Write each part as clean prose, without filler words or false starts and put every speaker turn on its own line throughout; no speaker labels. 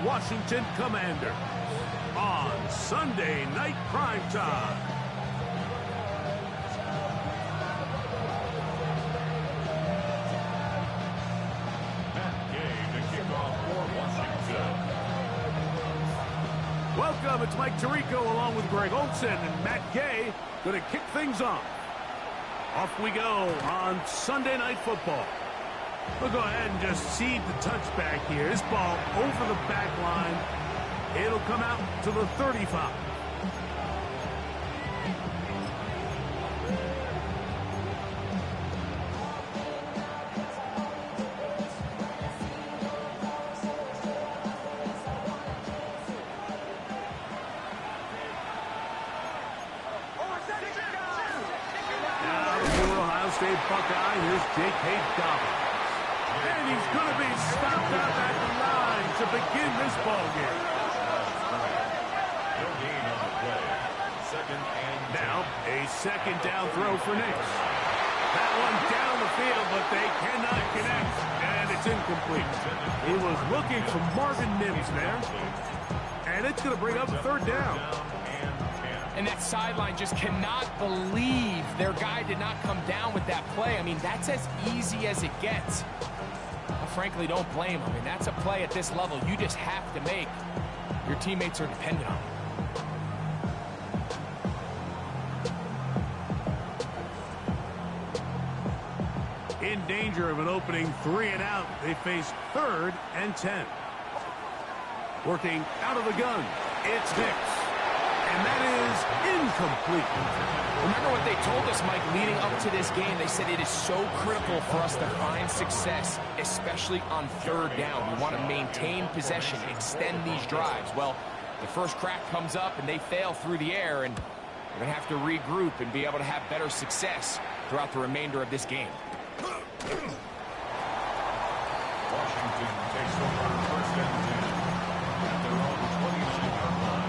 Washington Commanders on Sunday Night Primetime. Welcome, it's Mike Tirico along with Greg Olson and Matt Gay going to kick things off. Off we go on Sunday Night Football. We'll go ahead and just seed the touchback here. This ball over the back line. It'll come out to the 35. State Buckeye, here's Jake Hayes-Dobbins. And he's going to be stopped out at the line to begin this ball game. Now, a second down throw for Nix. That one down the field, but they cannot connect, and it's incomplete. He was looking for Marvin Mims there, and it's going to bring up third down.
And that sideline just cannot believe their guy did not come down with that play. I mean, that's as easy as it gets. I frankly don't blame him. I mean, that's a play at this level you just have to make. Your teammates are dependent on it.
In danger of an opening 3 and out, they face 3rd and 10. Working out of the gun, it's Nix. And that is incomplete.
Remember what they told us, Mike, leading up to this game. They said it is so critical for us to find success, especially on 3rd down. We want to maintain possession, extend these drives. Well, the first crack comes up and they fail through the air, and we're going to have to regroup and be able to have better success throughout the remainder of this game.
Washington takes over 1st and 10 at their own 29-yard line.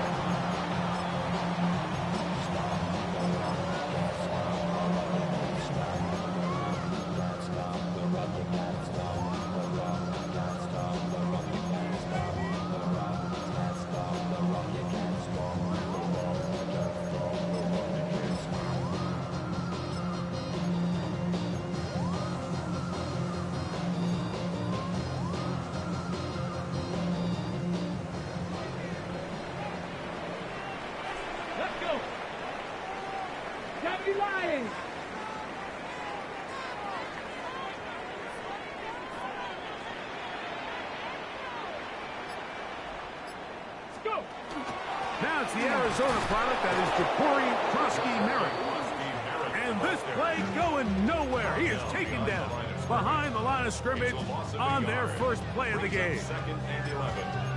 Now it's the Arizona product that is Ja'Cory Krosky-Merritt. And this play going nowhere. He is taken down behind the line of scrimmage on their first play of the game.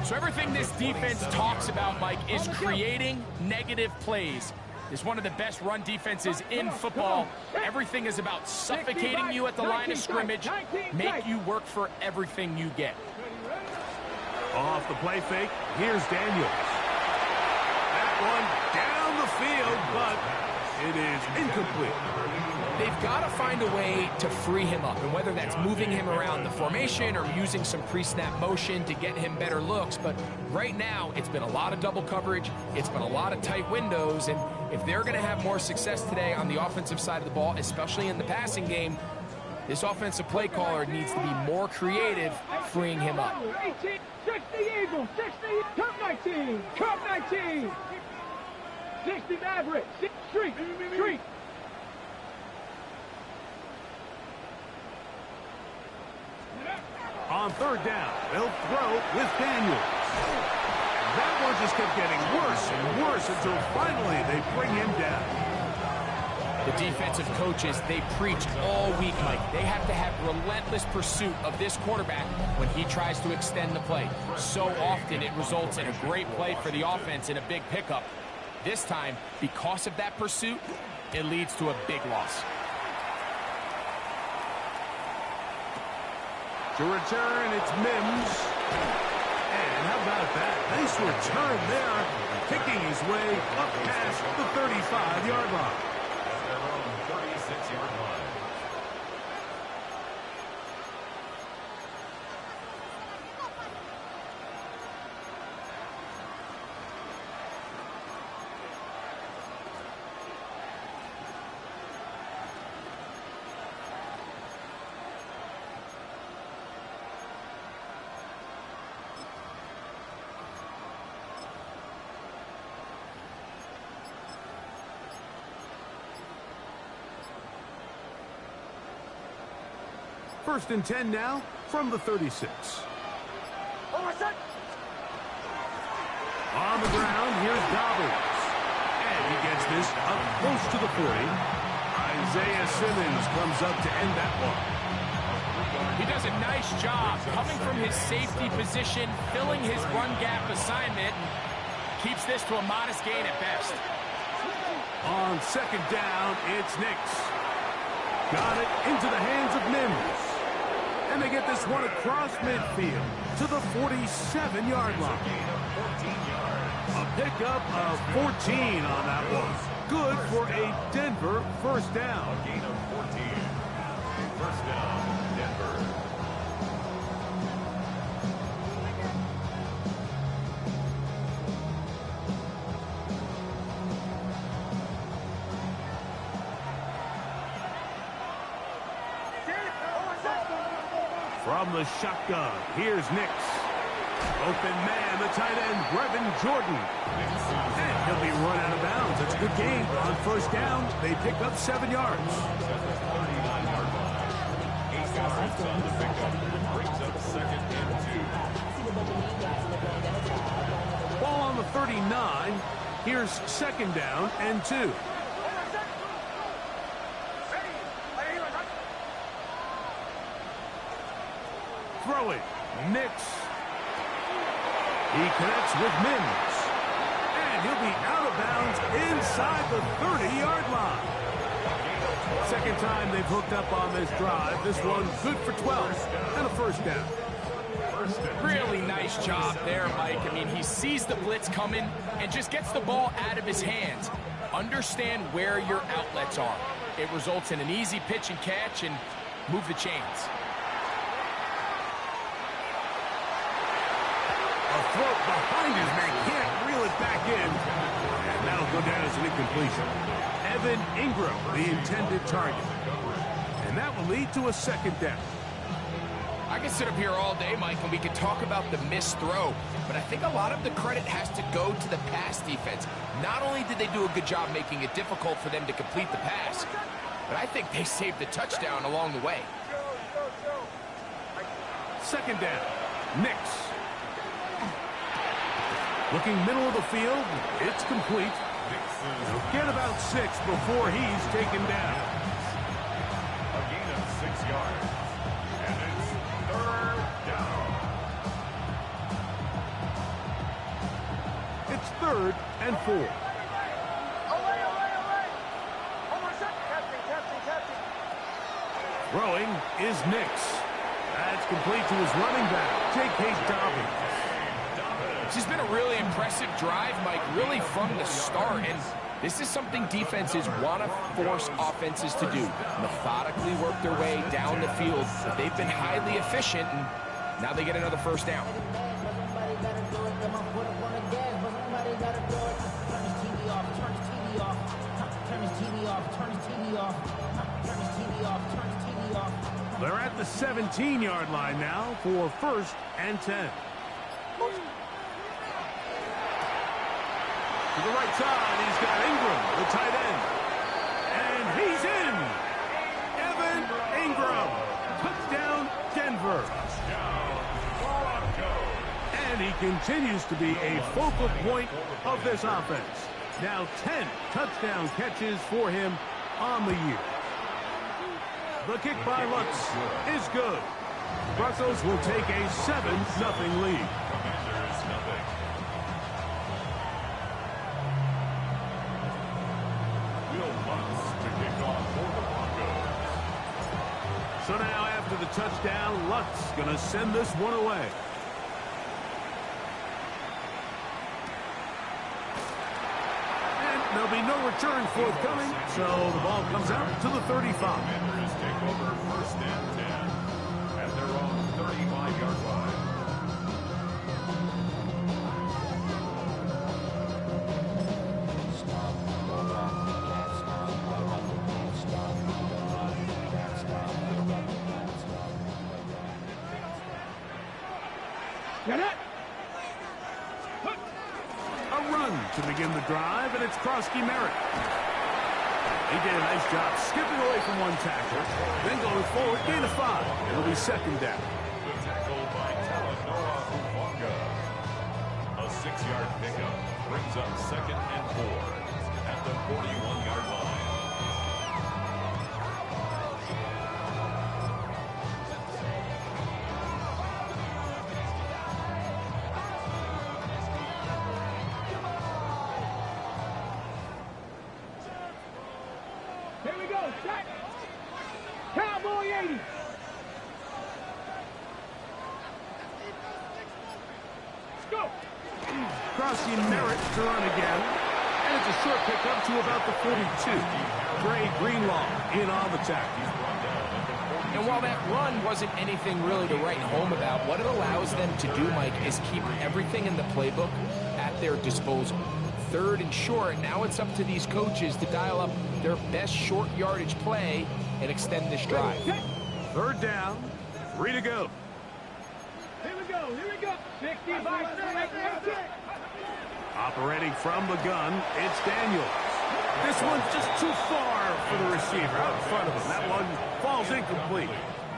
So everything this defense talks about, Mike, is creating negative plays. It's one of the best run defenses in football. Everything is about suffocating you at the line of scrimmage, make you work for everything you get.
Off the play fake, here's Daniels. That one down the field, but it is incomplete.
They've got to find a way to free him up, and whether that's moving him around the formation or using some pre-snap motion to get him better looks. But right now, it's been a lot of double coverage. It's been a lot of tight windows, and if they're going to have more success today on the offensive side of the ball, especially in the passing game, this offensive play caller needs to be more creative, freeing him up.
18, 60 Eagles, 60, Cup 19, Cup 19, 60 Maverick, Street.
On 3rd down, they'll throw with Daniels. That one just kept getting worse and worse until finally they bring him down.
The defensive coaches, they preach all week, Mike. They have to have relentless pursuit of this quarterback when he tries to extend the play. So often it results in a great play for the offense and a big pickup. This time, because of that pursuit, it leads to a big loss.
To return, it's Mims. And how about that? Nice return there, picking his way up past the 35-yard line.
At their own 36-yard line.
First and 10 now from the 36. On the ground, here's Dobbins. And he gets this up close to the 40. Isaiah Simmons comes up to end that one.
He does a nice job coming from his safety position, filling his run gap assignment, and keeps this to a modest gain at best.
On second down, it's Nix. Got it into the hands of Mims. And they get this one across midfield to the 47-yard line. A pickup of 14 on that one. Good for a Denver first down.
A gain of 14. First down, Denver.
From the shotgun, here's Nix. Open man, the tight end, Brevin Jordan. And he'll be run out of bounds. It's a good game. On first down, they pick up 7 yards.
On the pickup, brings up second and 2.
Ball on the 39. Here's second down and 2. Throwing, Nix. He connects with Mims. And he'll be out of bounds inside the 30-yard line. Second time they've hooked up on this drive. This one good for 12 and a first down.
Really nice job there, Mike. I mean, he sees the blitz coming and just gets the ball out of his hands. Understand where your outlets are. It results in an easy pitch and catch and move the chains.
A throw behind his man, can't reel it back in. And that'll go down as an incompletion. Evan Ingram, the intended target. And that will lead to a second down.
I can sit up here all day, Mike, and we can talk about the missed throw, but I think a lot of the credit has to go to the pass defense. Not only did they do a good job making it difficult for them to complete the pass, but I think they saved the touchdown along the way.
Second down, Nix. Looking middle of the field, it's complete. He'll get about 6 before he's taken down.
A gain of 6 yards. And it's third down.
It's 3rd and 4. Throwing is Nix. That's complete to his running back, J.K. Dobbins.
This has been a really impressive drive, Mike, really from the start. And this is something defenses want to force offenses to do. Methodically work their way down the field. But they've been highly efficient, and now they get another first down. They're at the 17-yard line now for 1st and 10. To the right side, he's got Ingram, the tight end. And he's in. Evan Ingram. Touchdown, Denver. And he continues to be a focal point of this offense. Now 10 touchdown catches for him on the year. The kick by Lutz is good. Brussels will take a 7-0 lead. So now after the touchdown, Lutz going to send this one away. And there'll be no return forthcoming, so the ball comes out to the 35.
Commanders take over 1st and 10 at their own 35-yard line.
Get it!
A run to begin the drive, and it's Krosky Merritt. He did a nice job skipping away from one tackle, then going forward, gain of 5. It'll be second down.
The tackle by Talanoa Hufanga. A 6-yard pickup brings up 2nd and 4 at the 41-yard line.
Here we go, set. Cowboy 80. Let's go.
Crossing Merritt to run again. And it's a short pickup to about the 42. Dre Greenlaw in on the tackle.
And while that run wasn't anything really to write home about, what it allows them to do, Mike, is keep everything in the playbook at their disposal. 3rd and short, now it's up to these coaches to dial up their best short yardage play and extend this drive.
3rd down, 3 to go.
Here we go, here we go. 65.
Operating from the gun, it's Daniels. This one's just too far for the receiver out in front of him. That one falls incomplete.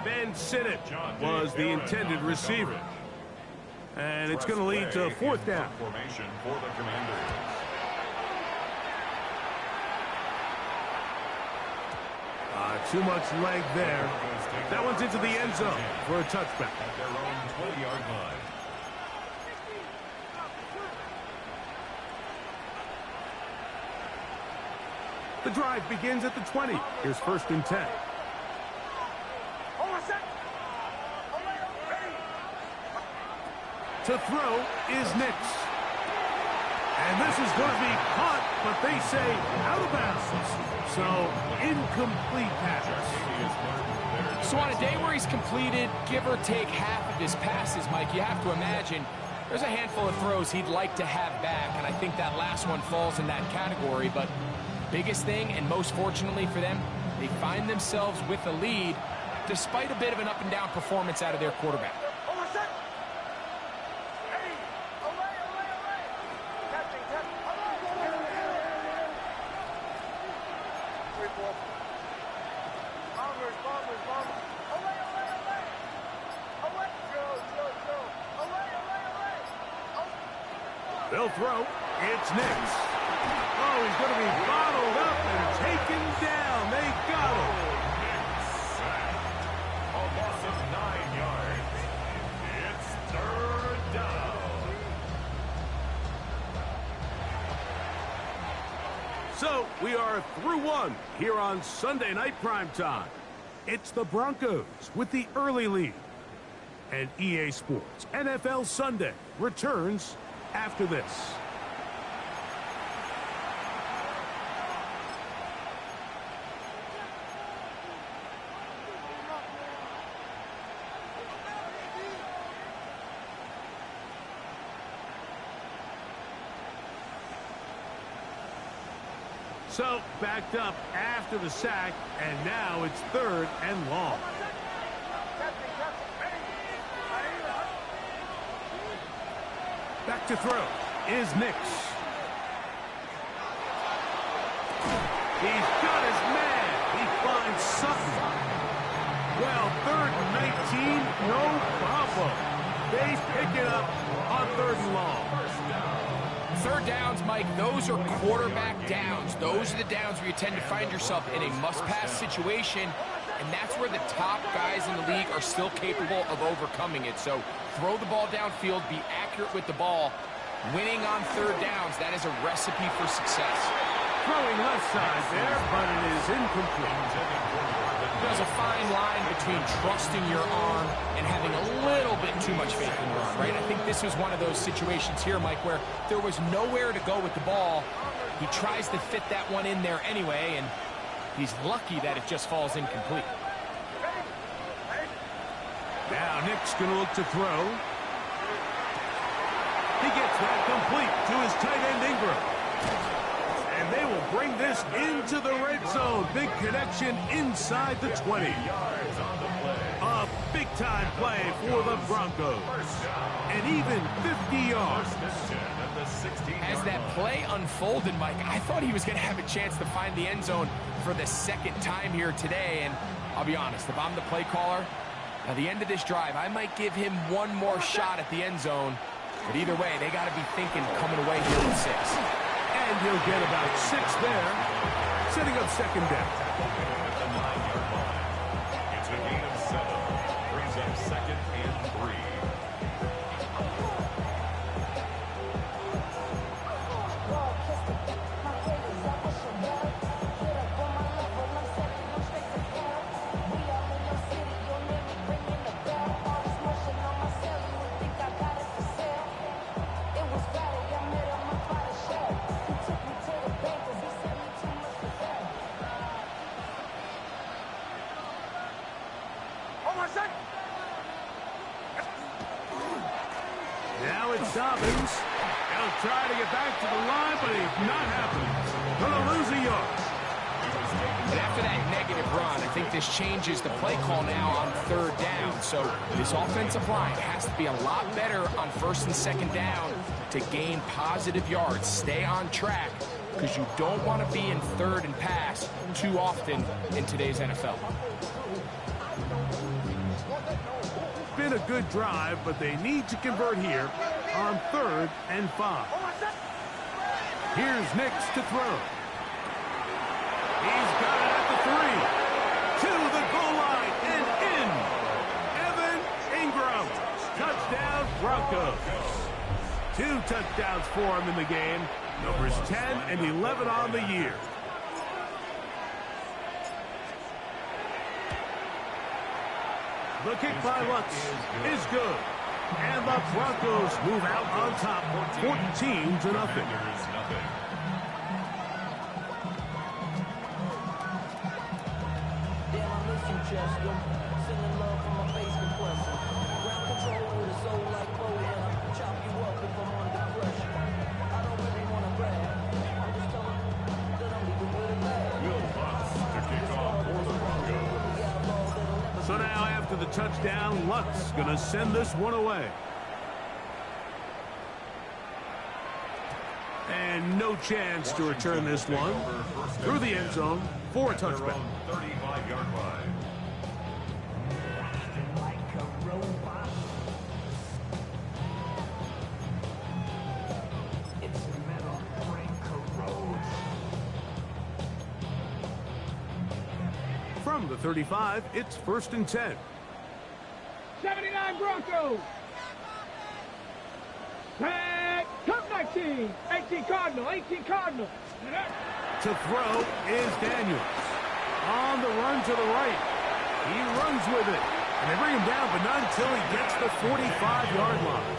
Ben Sinnott was the intended receiver. And it's going to lead to 4th down.
Formation for the Commanders.
Too much leg there. That one's into the end zone for a touchback.
At their own 20-yard line.
The drive begins at the 20. Here's 1st and 10. To throw is Nix. And this is going to be caught, but they say out of bounds. So, incomplete pass.
So on a day where he's completed, give or take half of his passes, Mike, you have to imagine there's a handful of throws he'd like to have back, and I think that last one falls in that category. But biggest thing, and most fortunately for them, they find themselves with a lead despite a bit of an up-and-down performance out of their quarterback.
They'll throw. It's Nix. Oh, he's going to be bottled up and taken down. They got him.
A loss of 9 yards. It's 3rd down.
So we are through 1 here on Sunday Night Primetime. It's the Broncos with the early lead. And EA Sports NFL Sunday returns after this. So, backed up after the sack, and now it's 3rd and long. Back to throw is Nix. He's got his man. He finds something. Well, 3rd and 19, no problem. They pick it up on 3rd and long.
3rd downs, Mike, those are quarterback downs. Those are the downs where you tend to find yourself in a must-pass situation, and that's where the top guys in the league are still capable of overcoming it. So throw the ball downfield, be accurate with the ball. Winning on 3rd downs, that is a recipe for success.
Throwing left side there, but it is incomplete.
There's a fine line between trusting your arm and having a little bit too much faith in your arm, right? I think this was one of those situations here, Mike, where there was nowhere to go with the ball. He tries to fit that one in there anyway, and he's lucky that it just falls incomplete.
Now Nick's going to look to throw. He gets that complete to his tight end Ingram. And they will bring this into the red zone. Big connection inside the 20. A big Big-time play for the Broncos. And even 50 yards.
As that play unfolded, Mike, I thought he was going to have a chance to find the end zone for the second time here today. And I'll be honest, if I'm the play caller, at the end of this drive, I might give him one more shot at the end zone. But either way, they got to be thinking coming away here with 6.
And he'll get about 6 there, setting up second down.
At the 9-yard line. It's a gain of 7. Brings up second and 3.
Now it's Dobbins. He'll try to get back to the line, but it's not happening. Gonna lose a yard.
And after that negative run, I think this changes the play call now on 3rd down. So this offensive line has to be a lot better on 1st and 2nd down to gain positive yards. Stay on track, because you don't want to be in 3rd and pass too often in today's NFL.
Been a good drive, but they need to convert here on 3rd and 5. Here's Nix to throw. He's got it at the 3. To the goal line and in. Evan Ingram. Touchdown Broncos. 2 touchdowns for him in the game. Numbers 10 and 11 on the year. The kick by Lutz is good. And the Broncos move out on top, 14-0. So now after the touchdown, Lutz going to send this one away. And no chance to return this one through the end zone for a touchback.
35-yard line.
From the 35, it's 1st and 10.
79 Broncos. Tag. Cup 19. 18 Cardinal. 18 Cardinal.
To throw is Daniels. On the run to the right. He runs with it. And they bring him down, but not until he gets the 45-yard line.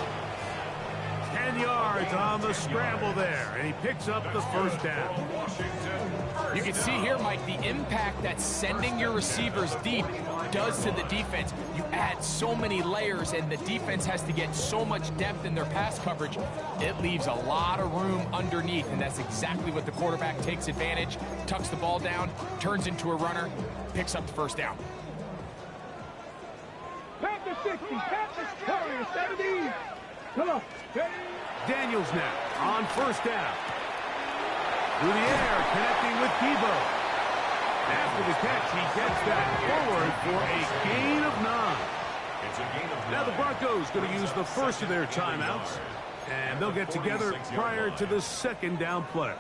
10 yards on the scramble there, and he picks up the 1st down.
You can see here, Mike, the impact that sending your receivers deep does to the defense. You add so many layers, and the defense has to get so much depth in their pass coverage. It leaves a lot of room underneath, and that's exactly what the quarterback takes advantage, tucks the ball down, turns into a runner, picks up the 1st down.
Panther 60. Panther 70. Come on.
Daniels now on 1st down. Through the air, connecting with Debo. After the catch, he gets that forward for a gain of 9.
It's a gain of 9.
Now the Broncos going to use the first of their timeouts, and they'll get together prior to the 2nd down play.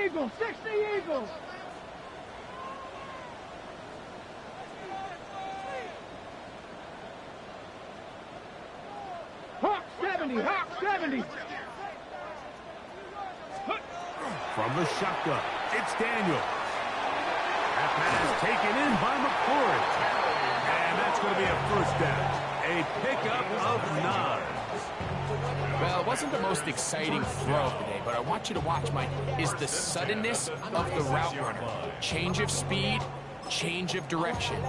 Eagles. 60 Eagles. Hawk 70. Hawk 70.
From the shotgun, it's Daniels. That pass taken in by McCoy. And that's going to be a 1st down. A pickup of 9.
Well, it wasn't the most exciting throw today, but I want you to watch, Mike, is the suddenness of the route runner. Change of speed, change of direction.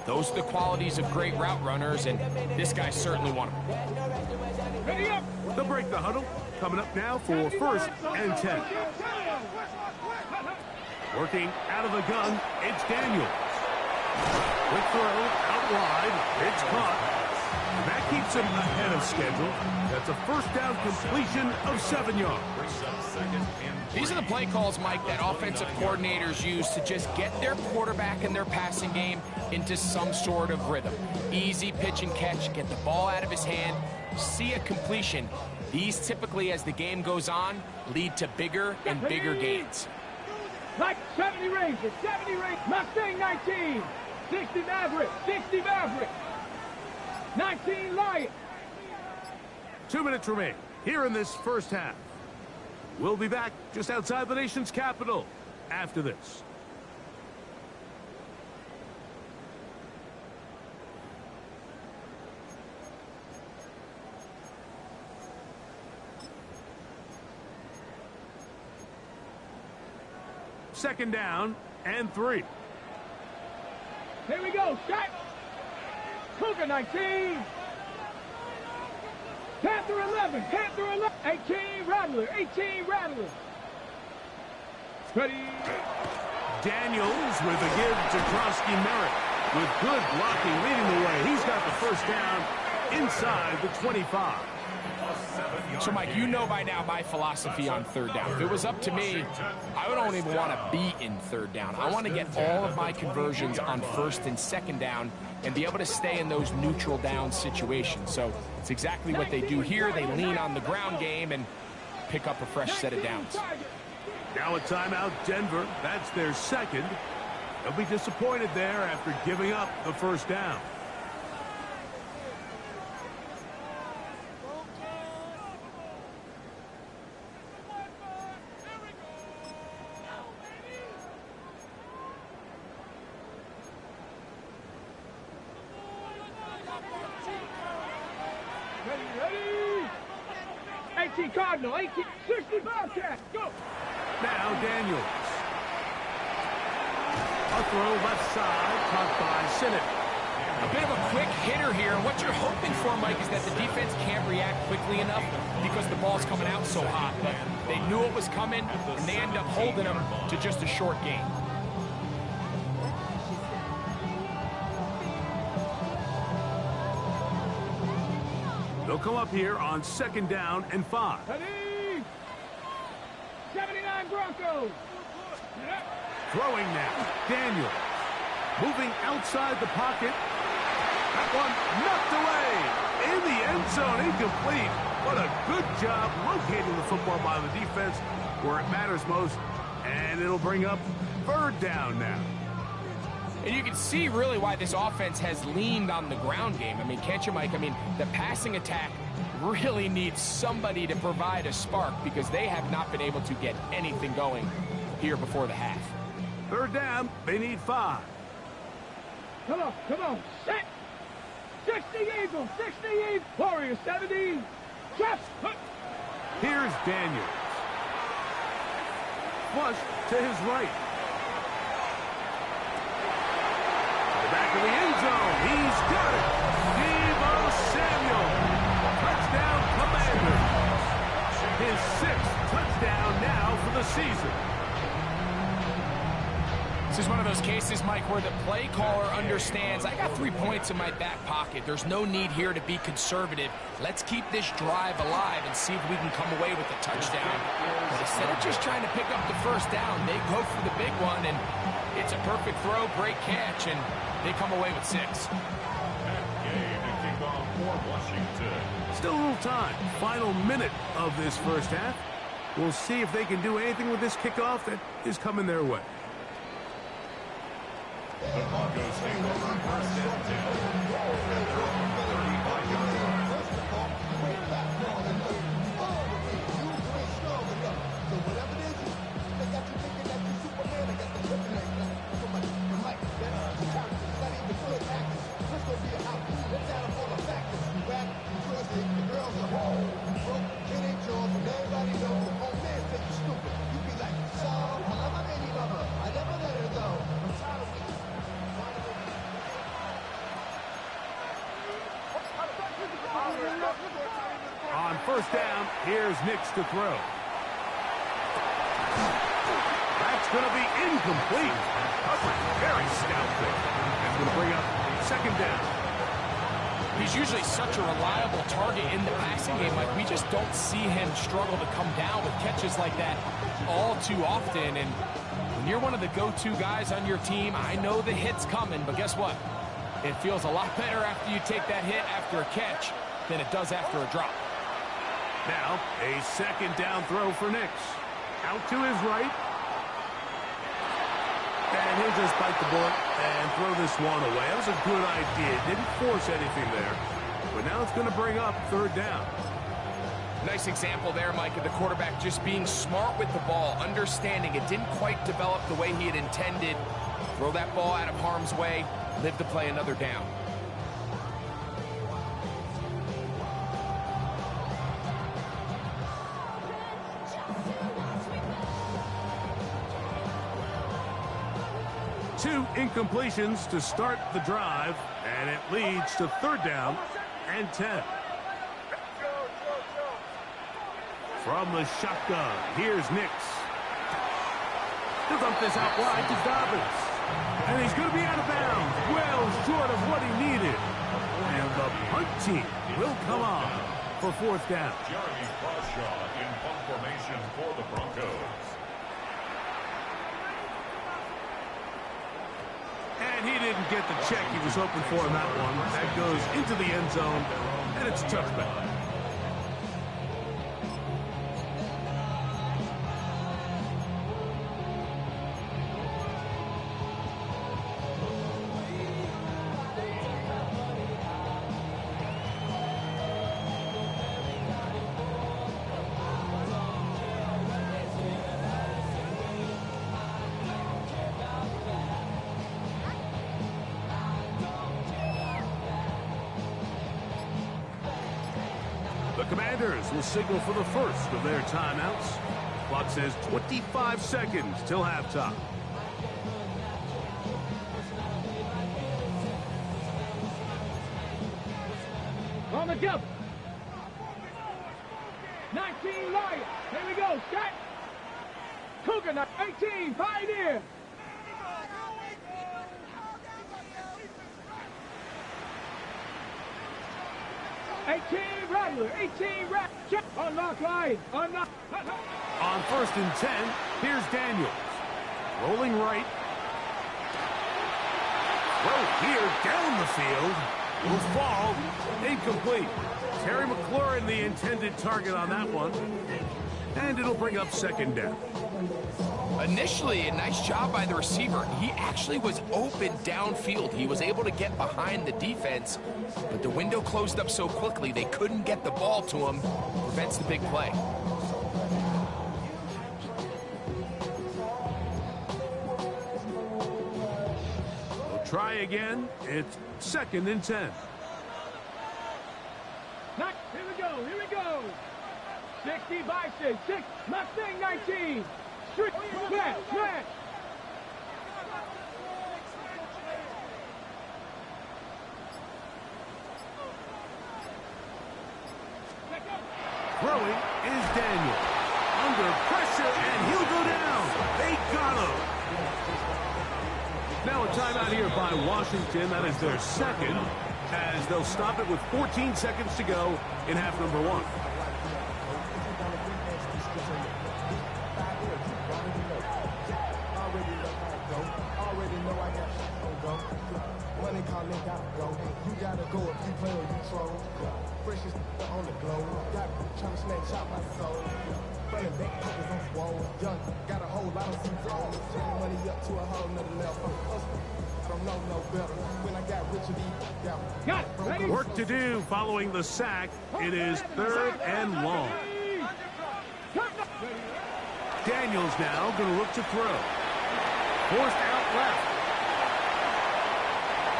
Those are the qualities of great route runners, and this guy's certainly one of them.
Ready up.
They'll break the huddle. Coming up now for 1st and 10. Working out of the gun, it's Daniels. Quick throw, out wide, it's caught. And that keeps him ahead of schedule. That's a 1st down completion of 7 yards.
These are the play calls, Mike, that offensive coordinators use to just get their quarterback and their passing game into some sort of rhythm. Easy pitch and catch, get the ball out of his hand, see a completion. These typically, as the game goes on, lead to bigger and bigger gains.
Like 70 Rangers, 70 Rangers. Mustang 19. 60 Maverick, 60 Maverick. 19 Lion.
2 minutes remain here in this 1st half. We'll be back just outside the nation's capital after this. Second down and 3.
Here we go, shot. Cougar 19. Panther 11, Panther 11. 18 Rattler, 18 Rattler. Ready.
Daniels with a give to Trosky Merritt. With good blocking leading the way. He's got the 1st down inside the 25.
So, Mike, you know by now my philosophy on 3rd down. If it was up to me, I don't even want to be in 3rd down. I want to get all of my conversions on 1st and 2nd down and be able to stay in those neutral down situations. So it's exactly what they do here. They lean on the ground game and pick up a fresh set of downs.
Now a timeout, Denver. That's their 2nd. They'll be disappointed there after giving up the 1st down.
Ready. 18 Cardinal, 18, 60 Bobcat, go.
Now Daniels. A throw left side, caught by Sinnott.
A bit of a quick hitter here, and what you're hoping for, Mike, is that the defense can't react quickly enough because the ball's coming out so hot. But they knew it was coming, and they end up holding them to just a short gain.
They'll come up here on 2nd down and 5.
Ready. 79 Broncos.
Throwing now, Daniels. Moving outside the pocket. That one knocked away. In the end zone, incomplete. What a good job locating the football by the defense where it matters most. And it'll bring up 3rd down now.
And you can see really why this offense has leaned on the ground game. I mean, can't you, Mike? I mean, the passing attack really needs somebody to provide a spark because they have not been able to get anything going here before the half.
3rd down, they need 5.
Come on, set. 60 Eagles, 60 Eagles. Warriors 70. Just put.
Here's Daniels. Flush to his right. Back of the end zone. He's got it. Deebo Samuel. Touchdown, Commanders. His 6th touchdown now for the season.
This is one of those cases, Mike, where the play caller understands, I got 3 points in my back pocket. There's no need here to be conservative. Let's keep this drive alive and see if we can come away with a touchdown. But instead of just trying to pick up the 1st down, they go for the big one, and it's a perfect throw, great catch, and they come away with 6.
Game to kick off for Washington.
Still a little time. Final minute of this 1st half. We'll see if they can do anything with this kickoff that is coming their way.
The Broncos take over 1st and 10. And they're on the 35-yard line.
So whatever it is, they got you thinking that you're Superman. I got the kryptonite. So much Mike, that's the character. Not even good actors. This gonna be a house. Let's add up all the factors. Rap, Jersey, the girls are home. Broke, kid ain't yours, and everybody knows. Oh man, think you stupid. You be like, so I love my baby mother. I never let her go. I'm tired of waiting.
first down. Here's Nix to throw. That's going to be incomplete. Coverage very stout there. That's going to bring up second down.
He's usually such a reliable target in the passing game. Like, we just don't see him struggle to come down with catches like that all too often. And when you're one of the go-to guys on your team, I know the hit's coming, but guess what? It feels a lot better after you take that hit after a catch than it does after a drop.
Now, a second down throw for Nix. Out to his right. And he'll just bite the bullet and throw this one away. That was a good idea. Didn't force anything there. But now it's going to bring up third down.
Nice example there, Mike, of the quarterback just being smart with the ball, understanding it didn't quite develop the way he had intended. Throw that ball out of harm's way, live to play another down.
Two incompletions to start the drive, and it leads to third down and 10. From the shotgun, here's Nix. He'll dump this out wide to Dobbins. And he's going to be out of bounds, well short of what he needed. And the punt team will come on for fourth down.
Jeremy Crawshaw in punt formation for the Broncos.
And he didn't get the check he was hoping for in that one. That goes into the end zone, and it's a touchback. The Commanders will signal for the first of their timeouts. Clock says 25 seconds till halftime.
On the double. 19 Lions. Here we go. Set. Cougar 18 Pioneer. 18 Rattler, 18 Rattler. Unlock line, unlock.
On first and 10, here's Daniels. Rolling right. Throw here down the field. Will fall. Incomplete. Terry McLaurin, the intended target on that one. And it'll bring up second down.
Initially, a nice job by the receiver. He actually was open downfield. He was able to get behind the defense, but the window closed up so quickly they couldn't get the ball to him. Prevents the big play.
We'll try again. It's second and 10.
Here we go, here we go. 60 Bison, 6, Mustang 19. Street, smash, smash.
Throwing is Daniel. Under pressure, and he'll go down. They got him. Now a timeout here by Washington. That is their second, as they'll stop it with 14 seconds to go in half number one.
You gotta go if you play or you troll. Freshest on the globe. Got trying to snatch out my soul. Running back pockets on swole. Young, got a whole lot of C-flow. Turning money up to a whole nother level. Don't know no better. When I got rich of these,
Got it. Ready?
Work to do following the sack. It is third and long. Daniels now going to look to throw. Forced out left.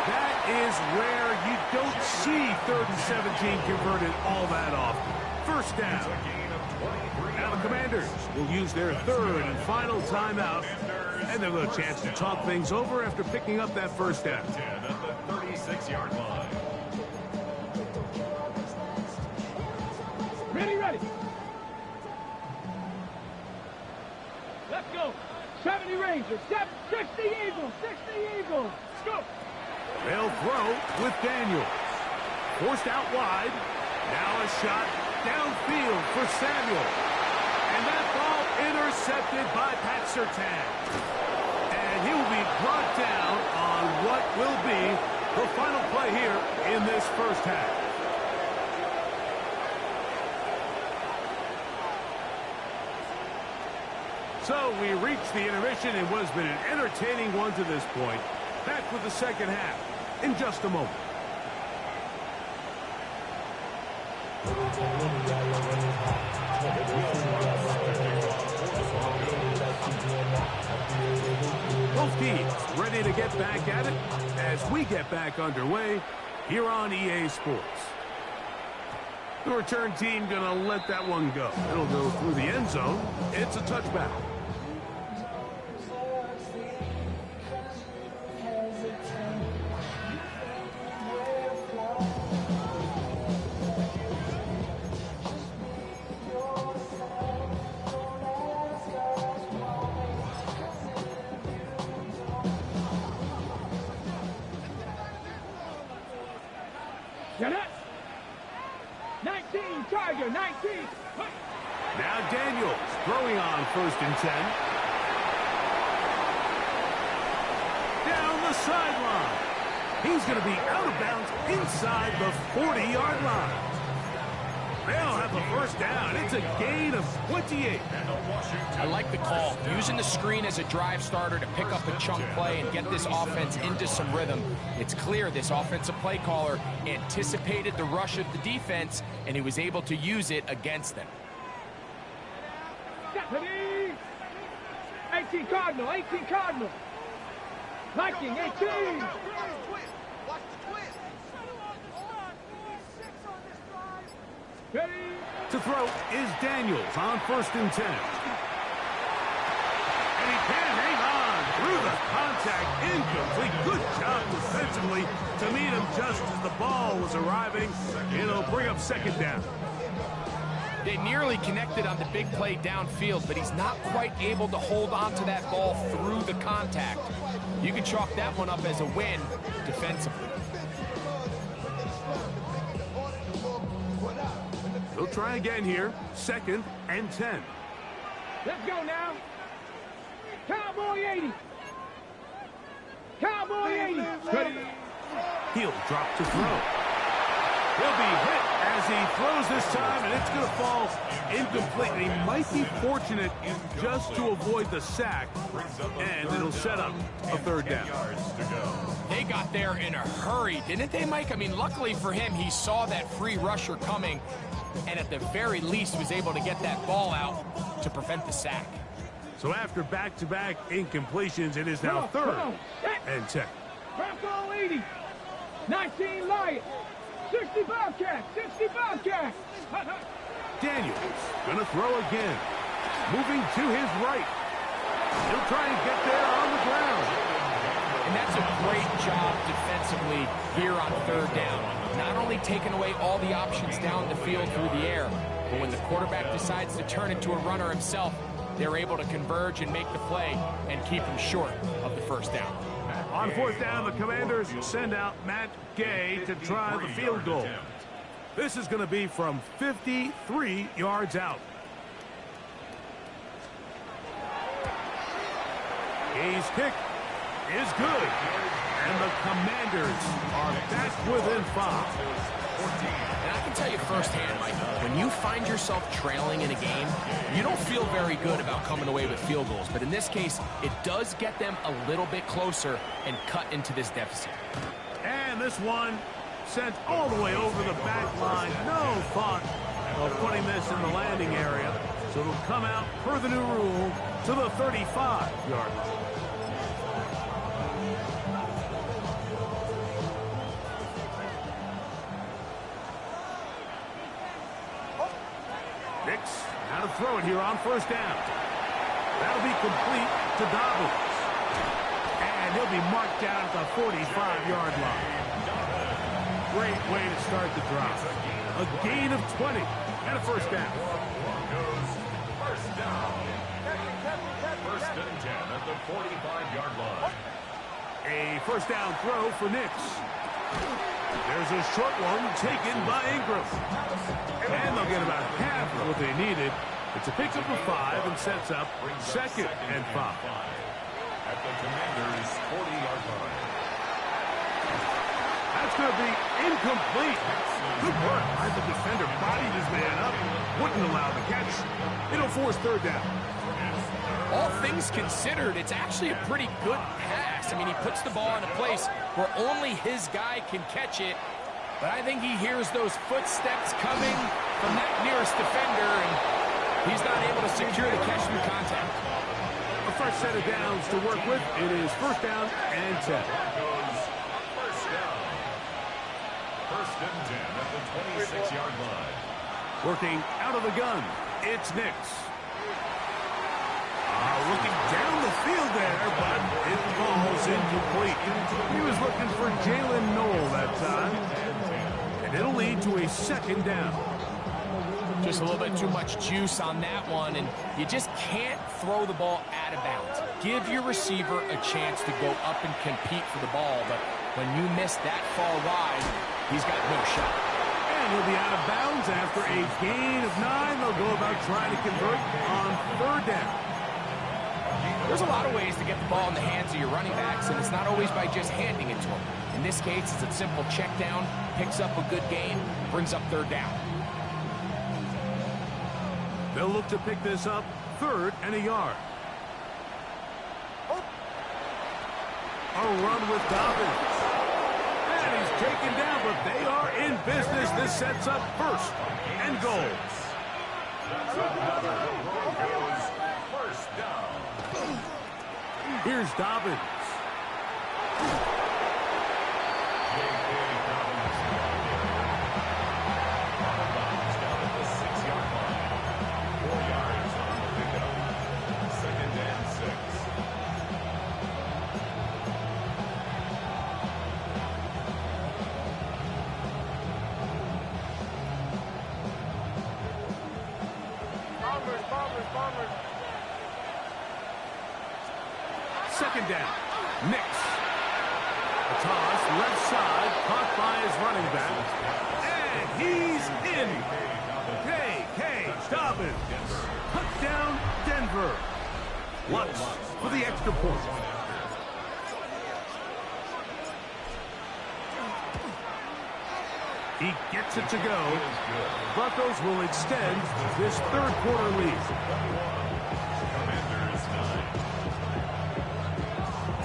That is where you don't see 3rd and 17 converted all that often. First down. Now the Commanders will use their third and final timeout, and they'll have a chance to talk things over after picking up that first down.
At the 36-yard line.
Ready, ready. Let's go. 70 Rangers, 60 Eagles, 60 Eagles. Let's go.
They'll throw with Daniels. Forced out wide. Now a shot downfield for Samuel. And that ball intercepted by Pat Surtain. And he will be brought down on what will be the final play here in this first half. So we reached the intermission and what's been an entertaining one to this point. Back with the second half in just a moment. Both teams ready to get back at it as we get back underway here on EA Sports. The return team gonna let that one go. It'll go through the end zone. It's a touchback.
Get it. 19, Tiger, 19.
Now Daniels throwing on 1st and 10. Down the sideline. He's going to be out of bounds inside the 40-yard line. They'll have the first down. It's a gain of 28.
I like the call. Using the screen as a drive starter to pick up a chunk play and get this offense into some rhythm. It's clear this offensive play caller anticipated the rush of the defense, and he was able to use it against them.
Deputy! 18 Cardinal, 18 Cardinal. Liking, 18.
Watch the twist.
Ready?
To throw is Daniels on 1st and 10. And he can hang on through the contact. Incomplete. Good job defensively to meet him just as the ball was arriving. It'll bring up 2nd down.
They nearly connected on the big play downfield, but he's not quite able to hold on to that ball through the contact. You can chalk that one up as a win defensively.
He'll try again here. 2nd and 10.
Let's go now. Cowboy 80. Cowboy 80. Ready?
He'll drop to throw. He'll be hit as he throws this time, and it's going to fall incomplete. And he might be fortunate just to avoid the sack, and it'll set up a 3rd down.
They got there in a hurry, didn't they, Mike? I mean, luckily for him, he saw that free rusher coming, and at the very least was able to get that ball out to prevent the sack.
So after back-to-back incompletions, it is now 3rd and 10.
Bronco 80. 19 Lions. 60 Bobcats. 60 Bobcats.
Daniels going to throw again. Moving to his right. He'll try and get there on the ground.
And that's a great job defensively here on 3rd down. Not only taking away all the options down the field through the air, but when the quarterback decides to turn into a runner himself, they're able to converge and make the play and keep him short of the 1st down.
On 4th down, the Commanders send out Matt Gay to try the field goal. This is going to be from 53 yards out. Gay's kick is good. And the Commanders are back within 5.
And I can tell you firsthand, Mike, when you find yourself trailing in a game, you don't feel very good about coming away with field goals. But in this case, it does get them a little bit closer and cut into this deficit.
And this one sent all the way over the back line. No thought of putting this in the landing area. So it'll come out, per the new rule, to the 35-yard line. Now to throw it here on 1st down. That'll be complete to Dobbins. And he'll be marked down at the 45-yard line. Great way to start the drive. A gain of 20. and a first down.
Broncos, first down. First and 10 at the 45-yard line.
A first down throw for Nix. There's a short one taken by Ingram. And they'll get about half of what they needed. It's a pickup of 5 and sets up second and 5.
At the Commanders' 40-yard line.
That's going to be incomplete. Good work by the defender. Bodied his man up. Wouldn't allow the catch. It'll force third down.
All things considered, it's actually a pretty good pass. I mean, he puts the ball in a place where only his guy can catch it. But I think he hears those footsteps coming from that nearest defender, and he's not able to secure the catch through contact.
A fresh set of downs to work with. It is first down and 10.
Broncos, first down. First and 10 at the 26-yard line.
Working out of the gun. It's Nix. Looking down the field there, but it falls incomplete. He was looking for Jalen Noel that time. And it'll lead to a second down.
Just a little bit too much juice on that one, and you just can't throw the ball out of bounds. Give your receiver a chance to go up and compete for the ball, but when you miss that far wide, he's got no shot.
And he'll be out of bounds after a gain of 9. They'll go about trying to convert on third down.
There's a lot of ways to get the ball in the hands of your running backs, and it's not always by just handing it to them. In this case, it's a simple check down, picks up a good gain, brings up third down.
They'll look to pick this up, 3rd and a yard. A run with Dobbins. And he's taken down, but they are in business. This sets up 1st and goal.
That's another Broncos first down.
Here's Dobbins.
Down at the 6-yard line. 4 yards on the pickup. Second and 6.
Bombers.
Second down. Nix. A toss, left side, caught by his running back. And he's in. K.K. Dobbins. Touchdown, Denver. Lutz for the extra point. He gets it to go. Broncos will extend this third quarter lead.
Commanders 9.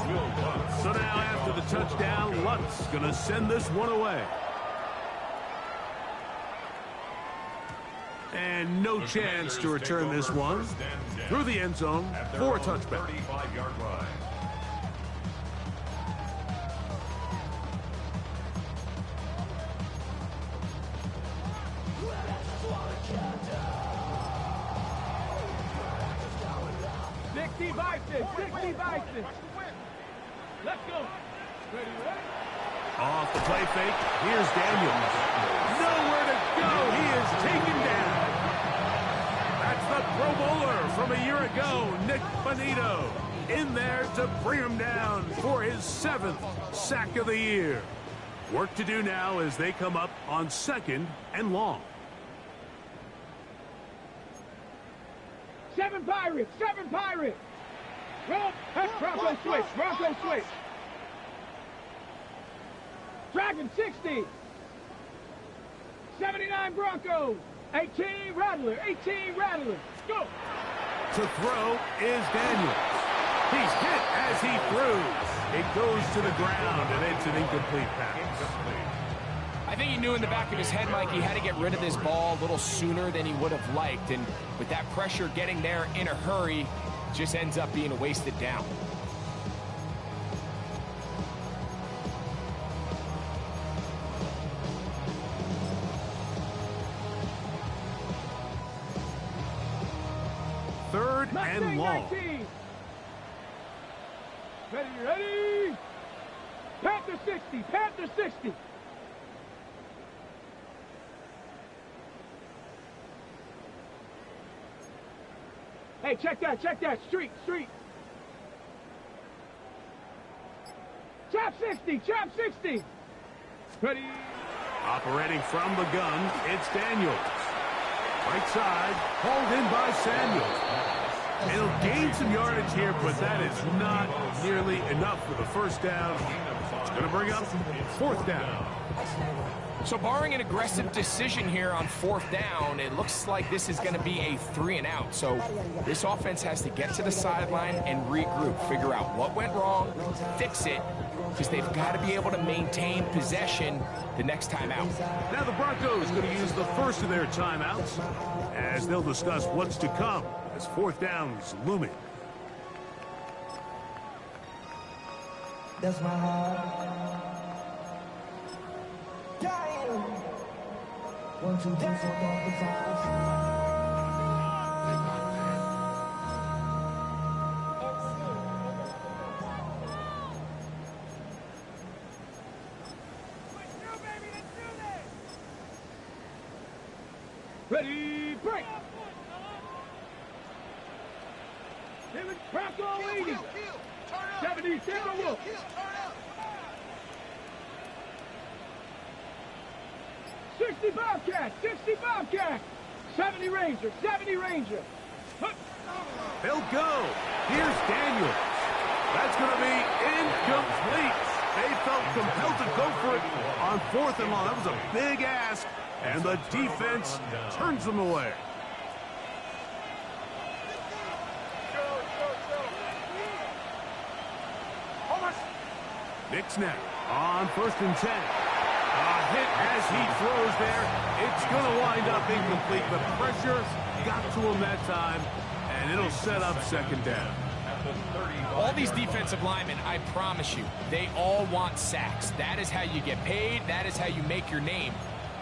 Will Lutz.
So now after the touchdown, Lutz going to send this one away. And no chance to return this one through the end zone for a touchback.
35-yard line.
Let's go. Ready?
Off the play fake, here's Daniels. Nowhere to go, he is taken down. That's the Pro Bowler from a year ago, Nick Bonito, in there to bring him down for his 7th sack of the year. Work to do now as they come up on 2nd and long.
7 Pirates. Roll. Bronco switch. Dragon 60. 79 Broncos. 18 Rattler. Go.
To throw is Daniels. He's hit as he throws. It goes to the ground, and it's an incomplete pass.
I think he knew in the back of his head, Mike, he had to get rid of this ball a little sooner than he would have liked. And with that pressure getting there in a hurry, just ends up being a wasted down.
Third and long.
19. Ready? Panther 60. Hey, check that, street. Chop 60. Ready.
Operating from the gun, it's Daniels. Right side, hauled in by Samuels. It'll gain some yardage here, but that is not nearly enough for the first down. It's going to bring up fourth down.
So barring an aggressive decision here on fourth down, it looks like this is going to be a 3-and-out. So this offense has to get to the sideline and regroup, figure out what went wrong, fix it, because they've got to be able to maintain possession the next time out.
Now the Broncos going to use the first of their timeouts as they'll discuss what's to come as fourth down is looming.
That's my heart. Dying. 1, 2, 3, 4, 5.
Ready, break. David, Bronco leading. 70, Timberwolf. 60 Bobcat. 70 Ranger.
They'll go. Here's Daniels. That's going to be incomplete. They felt compelled to go for it on fourth and long. That was a big ask, and the defense turns them away. Nick snap on 1st and 10. A hit as he throws there. It's going to wind up incomplete. The pressure got to him that time, and it'll set up second down.
All these defensive linemen, I promise you, they all want sacks. That is how you get paid. That is how you make your name.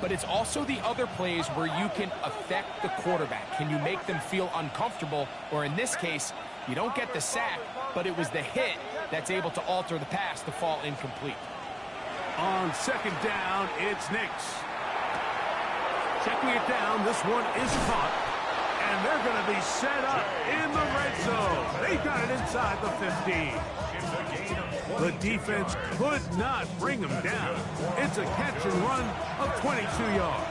But it's also the other plays where you can affect the quarterback. Can you make them feel uncomfortable? Or in this case, you don't get the sack, but it was the hit that's able to alter the pass to fall incomplete.
On second down, it's Nix. Checking it down, this one is caught. And they're going to be set up in the red zone. They got it inside the 15. The defense could not bring them down. It's a catch and run of 22 yards.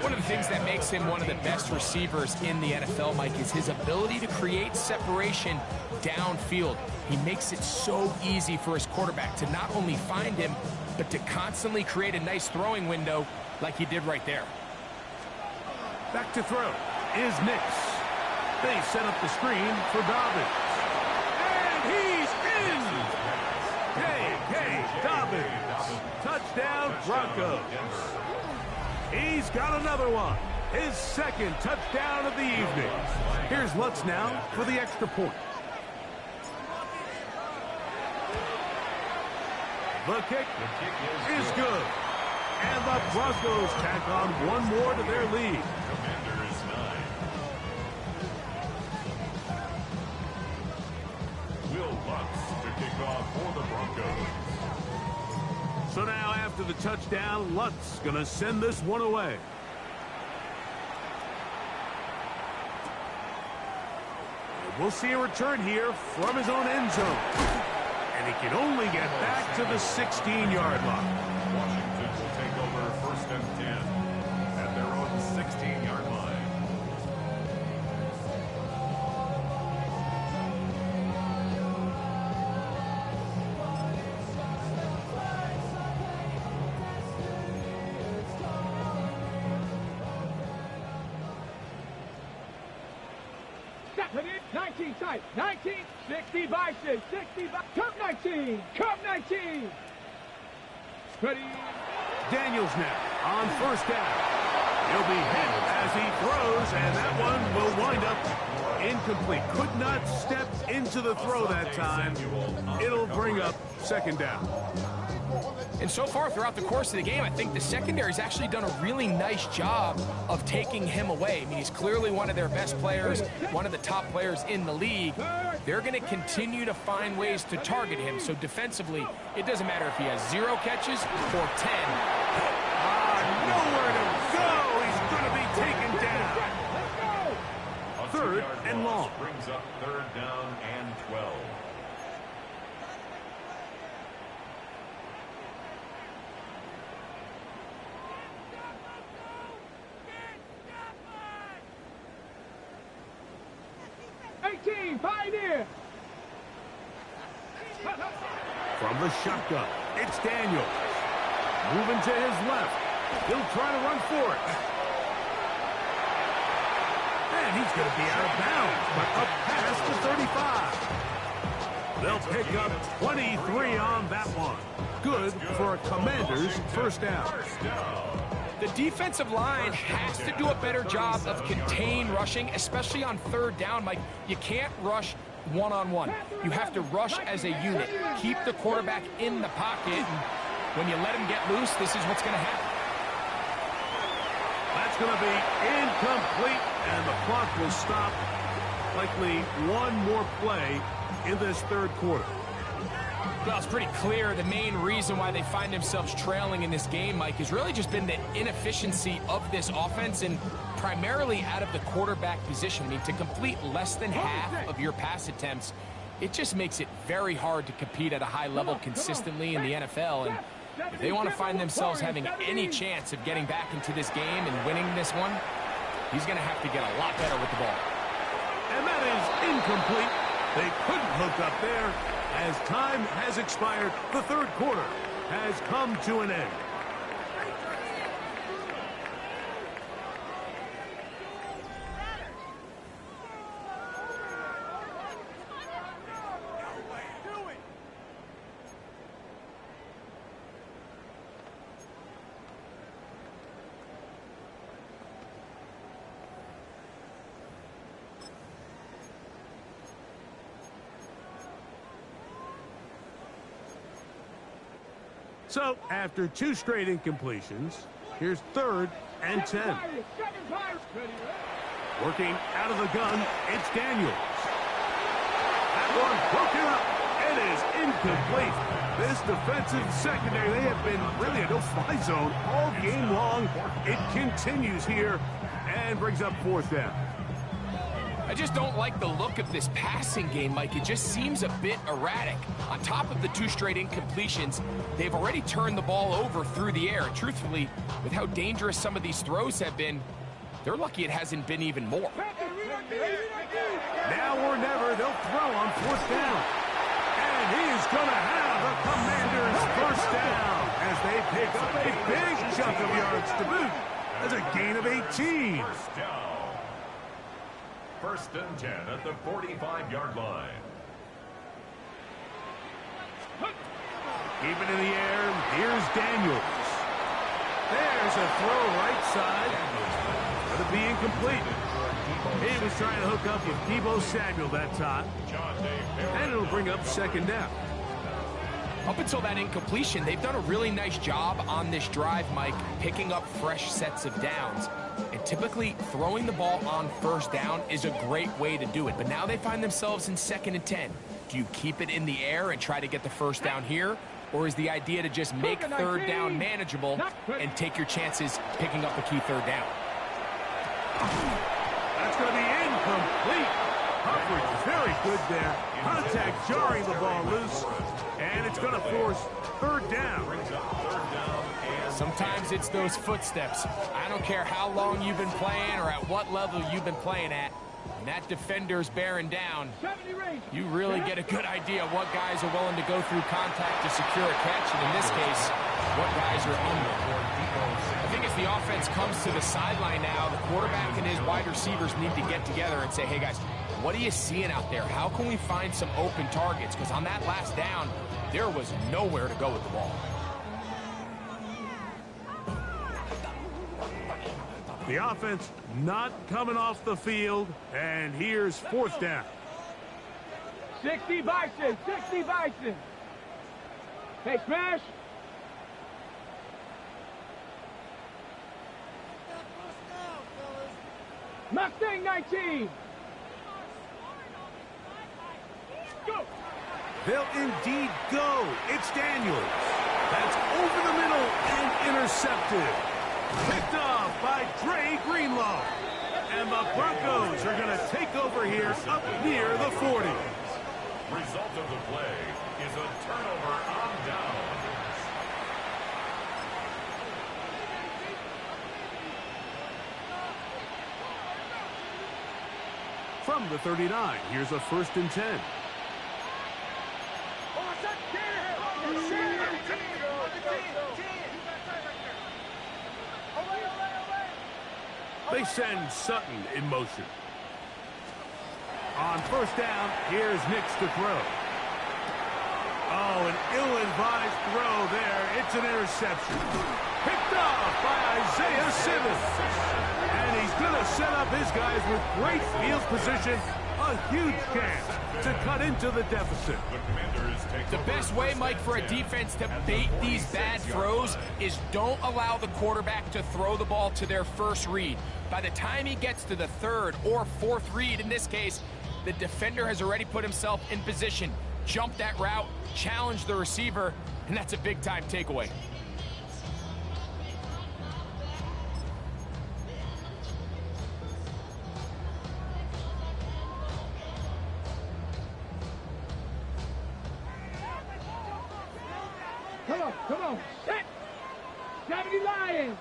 One of the things that makes him one of the best receivers in the NFL, Mike, is his ability to create separation downfield. He makes it so easy for his quarterback to not only find him, but to constantly create a nice throwing window like he did right there.
Back to throw is Nix. They set up the screen for Dobbins. And he's in! K.K. Dobbins. Touchdown, Broncos. He's got another one. His second touchdown of the evening. Here's Lutz now for the extra point. The kick is good. And the Broncos tack on one more to their lead.
Commanders 9. Will Lutz to kick off for the Broncos.
So now after the touchdown, Lutz going to send this one away. We'll see a return here from his own end zone. And he can only get back to the 16-yard line.
Washington will take over 1st and 10 at their own 16-yard line.
Step it in. 19 tight. 19. 60 Bison. 60 Cup 19. Cup 19. Ready.
Daniels now on 1st down. He'll be hit as he throws, and that one will wind up incomplete. Could not step into the throw that time. It'll bring up 2nd down.
And so far throughout the course of the game, I think the secondary's actually done a really nice job of taking him away. I mean, he's clearly one of their best players, one of the top players in the league. They're going to continue to find ways to target him. So defensively, it doesn't matter if he has 0 catches or 10.
Nowhere to go. He's going to be taken down. 3rd
19, Pioneer.
From the shotgun, it's Daniels. Moving to his left. He'll try to run for it. And he's going to be out of bounds, but up past the 35. They'll pick up 23 on that one. Good for a Commanders first down.
The defensive line has to do a better job of contain rushing, especially on third down. Mike, you can't rush one-on-one. You have to rush as a unit. Keep the quarterback in the pocket, and when you let him get loose, this is what's going to happen.
That's going to be incomplete, and the clock will stop. Likely one more play in this third quarter.
Well, it's pretty clear the main reason why they find themselves trailing in this game, Mike, has really just been the inefficiency of this offense and primarily out of the quarterback position. I mean, to complete less than half of your pass attempts, it just makes it very hard to compete at a high level consistently in the NFL. And if they want to find themselves having any chance of getting back into this game and winning this one, he's going to have to get a lot better with the ball.
And that is incomplete. They couldn't hook up there. As time has expired, the third quarter has come to an end. So, after two straight incompletions, here's 3rd and 10. Working out of the gun, it's Daniels. That one broken up. It is incomplete. This defensive secondary, they have been really a no-fly zone all game long. It continues here and brings up 4th down.
I just don't like the look of this passing game, Mike. It just seems a bit erratic. On top of the 2 straight incompletions, they've already turned the ball over through the air. And truthfully, with how dangerous some of these throws have been, they're lucky it hasn't been even more.
Now or never, they'll throw on 4th down. And he's going to have the Commanders first down as they pick up a big chunk of yards to boot. That's a gain of 18.
First down. 1st and 10 at the 45-yard line.
Keep it in the air. Here's Daniels. There's a throw right side. Going to be incomplete. He was trying to hook up with Deebo Samuel that time. And it'll bring up 2nd down.
Up until that incompletion, they've done a really nice job on this drive, Mike, picking up fresh sets of downs. And typically, throwing the ball on 1st down is a great way to do it. But now they find themselves in 2nd and 10. Do you keep it in the air and try to get the 1st down here? Or is the idea to just make 3rd down manageable and take your chances picking up a key 3rd down?
That's going to be incomplete. Coverage very good there. Contact jarring the ball loose. And it's going to force 3rd down.
Sometimes it's those footsteps. I don't care how long you've been playing or at what level you've been playing at. When that defender's bearing down, you really get a good idea of what guys are willing to go through contact to secure a catch, and in this case, what guys are under. I think as the offense comes to the sideline now, the quarterback and his wide receivers need to get together and say, hey guys, what are you seeing out there? How can we find some open targets? Because on that last down, there was nowhere to go with the ball.
The offense not coming off the field, and here's 4th down.
60 Bison, 60 Bison. Hey, Smash. Mustang 19. Go.
They'll indeed go. It's Daniels. That's over the middle and intercepted. Picked off by Dre Greenlaw. And the Broncos are going to take over here up near the 40.
Result of the play is a turnover on down.
from the 39. Here's a 1st and 10. They send Sutton in motion. On 1st down, here's Nix to throw. Oh, an ill-advised throw there. It's an interception. Picked off by Isaiah Simmons. And he's going to set up his guys with great field position. A huge chance to cut into the deficit.
The best way, Mike, for a defense to bait these bad throws is don't allow the quarterback to throw the ball to their first read. By the time he gets to the 3rd or 4th read, in this case, the defender has already put himself in position. Jump that route, challenge the receiver, and that's a big-time takeaway.
Come on, set! 70 Lions!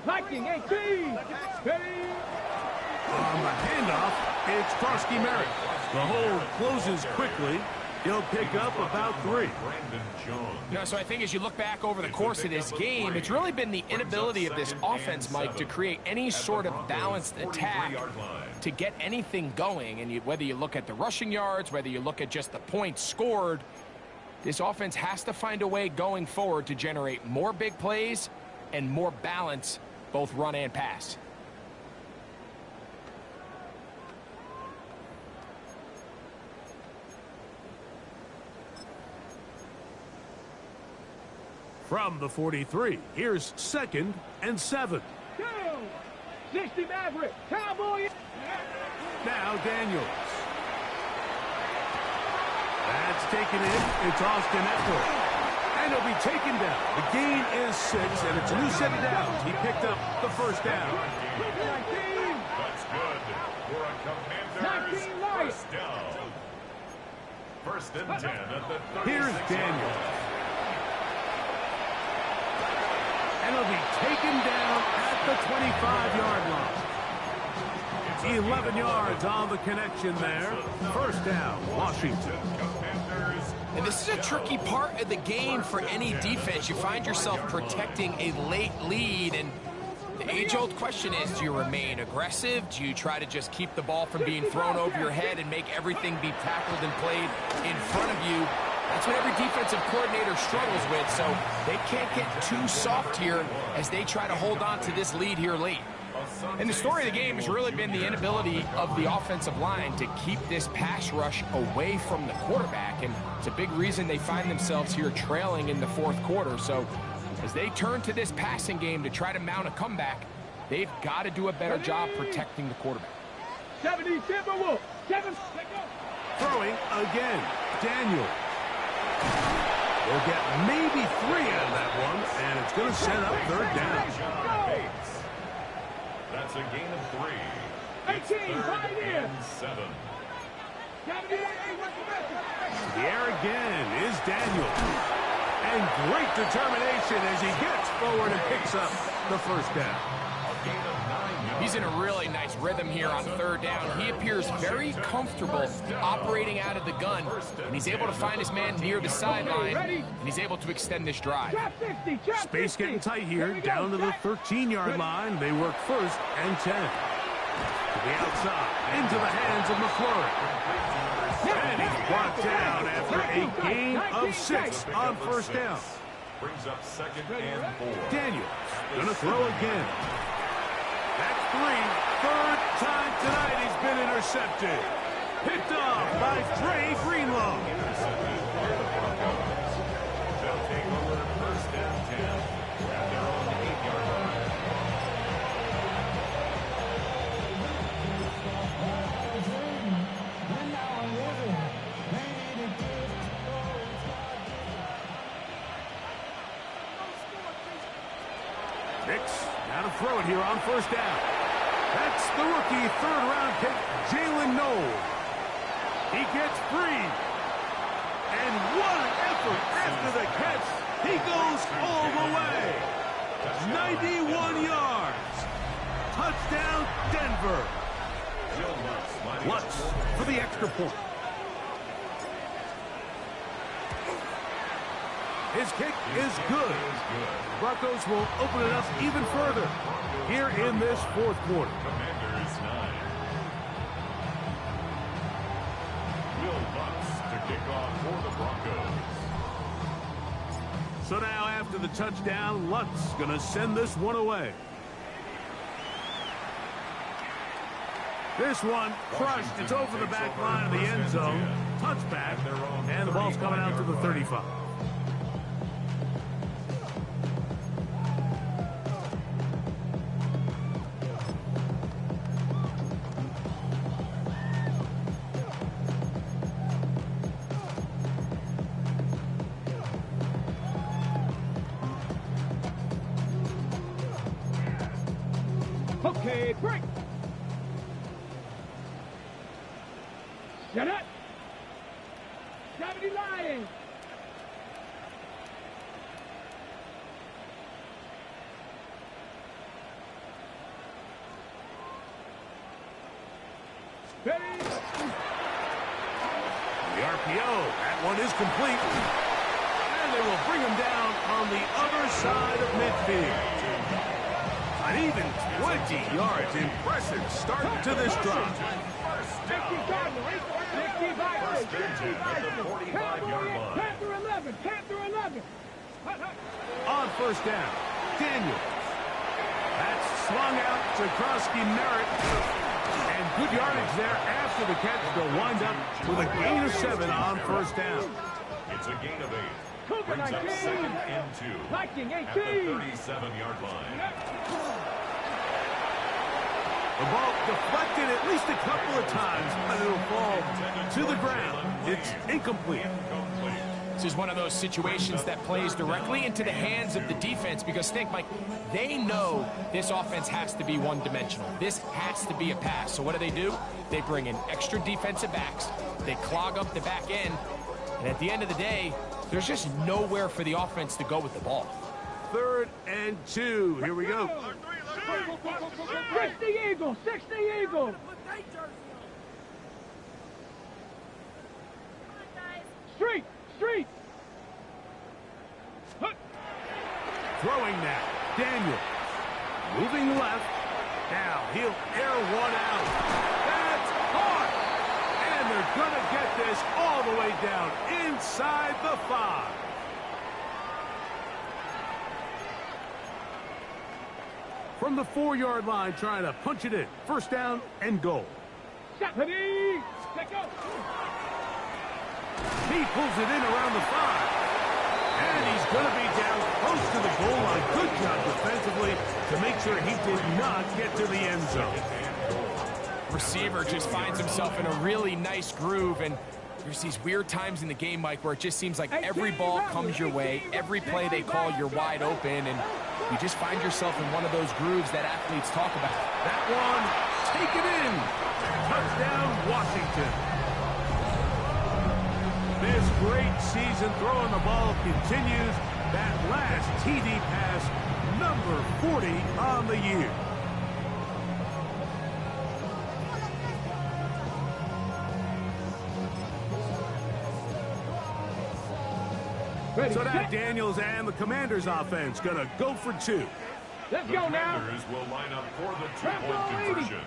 Viking 18! Ready!
On the handoff, it's Krosky Merritt. The hole closes quickly. He'll pick up about 3.
So I think as you look back over the course of this game, it's really been the inability of this offense, Mike, to create any sort of balanced attack to get anything going. And whether you look at the rushing yards, whether you look at just the points scored, this offense has to find a way going forward to generate more big plays and more balance, both run and pass.
From the 43, here's 2nd and 7.
Go! 60 Maverick, Cowboy!
Now Daniels. That's taken in. It's Austin Eckler. And he'll be taken down. The gain is 6, and it's a new set of downs. He picked up the 1st down.
19!
That's good for a Commander's
19 light.
1st down. 1st and 10 at the 36.
Here's Daniels. And he'll be taken down at the 25-yard line. 11 yards on the connection there. 1st down, Washington.
And this is a tricky part of the game for any defense. You find yourself protecting a late lead, and the age-old question is, do you remain aggressive? Do you try to just keep the ball from being thrown over your head and make everything be tackled and played in front of you? That's what every defensive coordinator struggles with, so they can't get too soft here as they try to hold on to this lead here late. And the story of the game has really been the inability of the offensive line to keep this pass rush away from the quarterback, and it's a big reason they find themselves here trailing in the 4th quarter. So as they turn to this passing game to try to mount a comeback, they've got to do a better job protecting the quarterback.
70 Timberwolves, 7.
Throwing again, Daniel. We'll get maybe 3 out of that one, and it's going to set up 3rd down.
That's a gain of 3. It's
18,
3rd and 7.
The air again is Daniel. And great determination as he gets forward and picks up the 1st down.
A gain of 9 yards.
He's in a really nice rhythm here on 3rd down. He appears very comfortable operating out of the gun, and he's able to find his man near the sideline, and he's able to extend this drive.
Space getting tight here, down to the 13-yard line. They work 1st and 10. To the outside, into the hands of McClure. And he's brought down after a gain of 6 on 1st down.
Brings up 2nd and 4.
Daniels gonna throw again. That's 3. 3rd time tonight he's been intercepted. Picked off by Dre Greenlaw.
They'll take over 1st and 10 at their own 8-yard line.
Nix now to throw it here on 1st down. That's the rookie third-round pick, Jalen Noel. He gets free. And what an effort after the catch. He goes all the way. 91 yards. Touchdown, Denver. Lutz for the extra point. His kick is good. Broncos will open it up even further here in this fourth quarter.
Commanders 9. Will Lutz to kick off for the Broncos.
So now after the touchdown, Lutz going to send this one away. This one crushed. It's over the back line of the end zone. Touchback. And the ball's coming out to the 35.
Okay, break. Set up. 70 Lions. Ready.
The RPO. That one is complete. And they will bring him down on the other side of midfield. An even 20 yards. Impressive start to this drive.
50 Cardinals. 50 Vikings. 50 Vikings. Panther 11. Panther 11.
On first down, Daniels. That's swung out to Krosky Merritt. And good yardage there after the catch. They'll wind up with a gain of 7 on first down.
It's a gain of 8.
Cougar
Brings up
19.
second and 2.
Viking
At the
18.
37-yard line.
The ball deflected at least a couple of times, but it'll fall to the ground. It's incomplete.
This is one of those situations that plays directly into the hands of the defense because think, Mike, they know this offense has to be one-dimensional. This has to be a pass. So what do? They bring in extra defensive backs. They clog up the back end. And at the end of the day, there's just nowhere for the offense to go with the ball.
3rd and 2. Here we go.
60 Eagles. 60 Eagles. Street. Street.
Throwing now. Daniels. Moving left. Now he'll air one out. That's caught. And they're going to get this all the way down inside the 5. From the 4-yard line, trying to punch it in. First down and goal.
Stephanie. Take go.
He pulls it in around the 5. And he's going to be down close to the goal line. Good job defensively to make sure he did not get to the end zone.
Receiver just finds himself in a really nice groove, and there's these weird times in the game, Mike, where it just seems like every ball comes your way, every play they call, you're wide open, and you just find yourself in one of those grooves that athletes talk about.
That one, take it in. Touchdown, Washington. This great season throwing the ball continues. That last TD pass, number 40 on the year. So now Daniels and the Commanders offense going to go for 2.
Let's
The
go now.
Commanders will line up for the two-point conversion.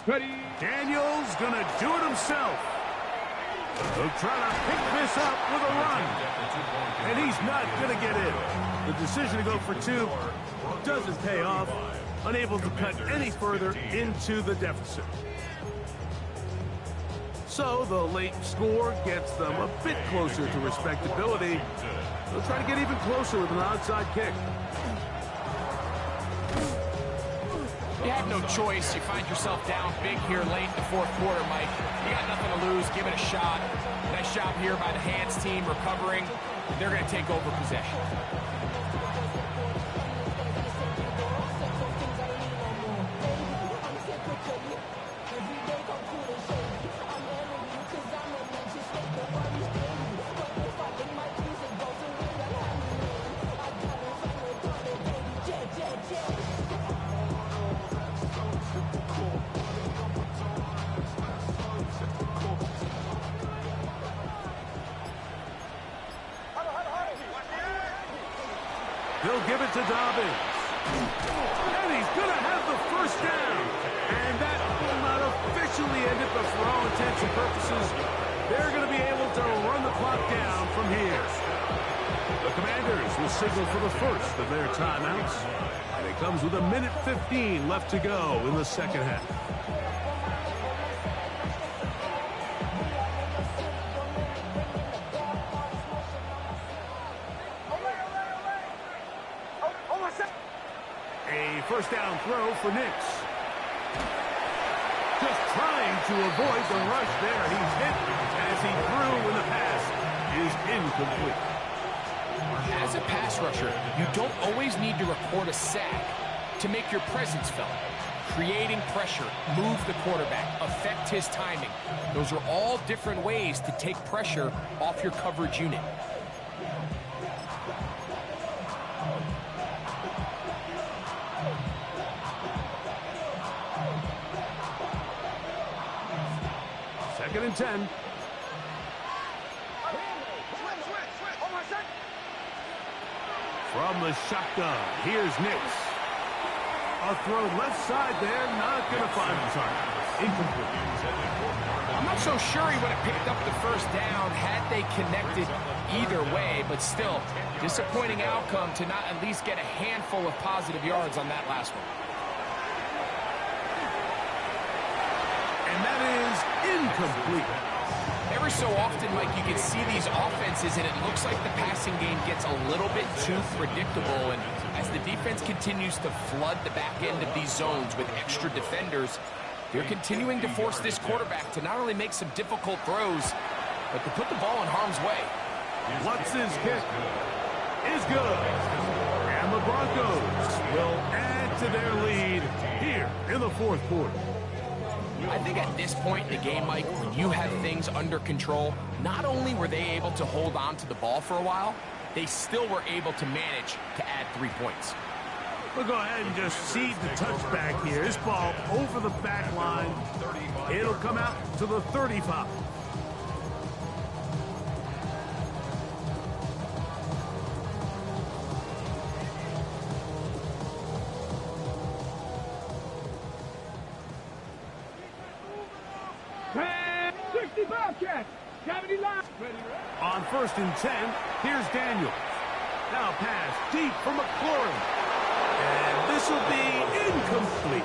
Ready.
Daniels going to do it himself. He'll try to pick this up with a run. And he's not going to get in. The decision to go for 2 doesn't pay off. Unable to cut any further into the deficit. So the late score gets them a bit closer to respectability. They'll try to get even closer with an onside kick.
You have no choice. You find yourself down big here late in the 4th quarter, Mike. You got nothing to lose. Give it a shot. Nice job here by the hands team recovering. They're going to take over possession.
They'll give it to Dobbins. And he's going to have the first down. And that will not officially end it, but for all intents and purposes, they're going to be able to run the clock down from here. The Commanders will signal for the first of their timeouts. And it comes with 1:15 left to go in the second half. A first down throw for Nix. Just trying to avoid the rush there. He's hit as he threw when the pass is incomplete.
As a pass rusher, you don't always need to record a sack to make your presence felt. Creating pressure, move the quarterback, affect his timing. Those are all different ways to take pressure off your coverage unit.
Second and 10. From the shotgun, here's Nix. A throw left side there, not going to find the target. Incomplete.
I'm not so sure he would have picked up the first down had they connected either way, but still, disappointing outcome to not at least get a handful of positive yards on that last one.
And that is incomplete.
Every so often, Mike, you can see these offenses, and it looks like the passing game gets a little bit too predictable. And as the defense continues to flood the back end of these zones with extra defenders, they're continuing to force this quarterback to not only make some difficult throws, but to put the ball in harm's way.
What's his kick? Is good. And the Broncos will add to their lead here in the fourth quarter.
I think at this point in the game, Mike, when you have things under control, not only were they able to hold on to the ball for a while, they still were able to manage to add 3 points.
We'll go ahead and just cede the touchback here. This ball over the back line. It'll come out to the 35. On first and 10, here's Daniels. Now pass deep for McLaurin. And this will be incomplete.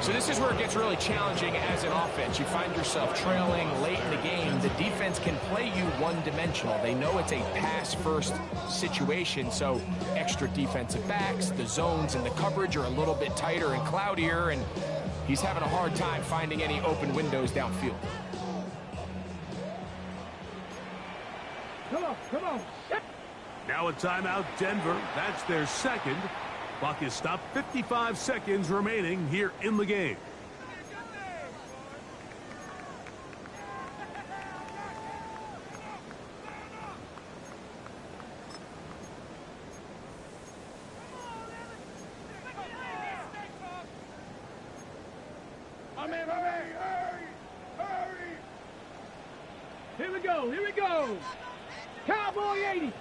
So this is where it gets really challenging as an offense. You find yourself trailing late in the game. The defense can play you one-dimensional. They know it's a pass-first situation, so extra defensive backs, the zones and the coverage are a little bit tighter and cloudier, and he's having a hard time finding any open windows downfield.
Come on.
Now a timeout, Denver. That's their second. Clock is stopped. 55 seconds remaining here in the game.
Here we go. Cowboy 80.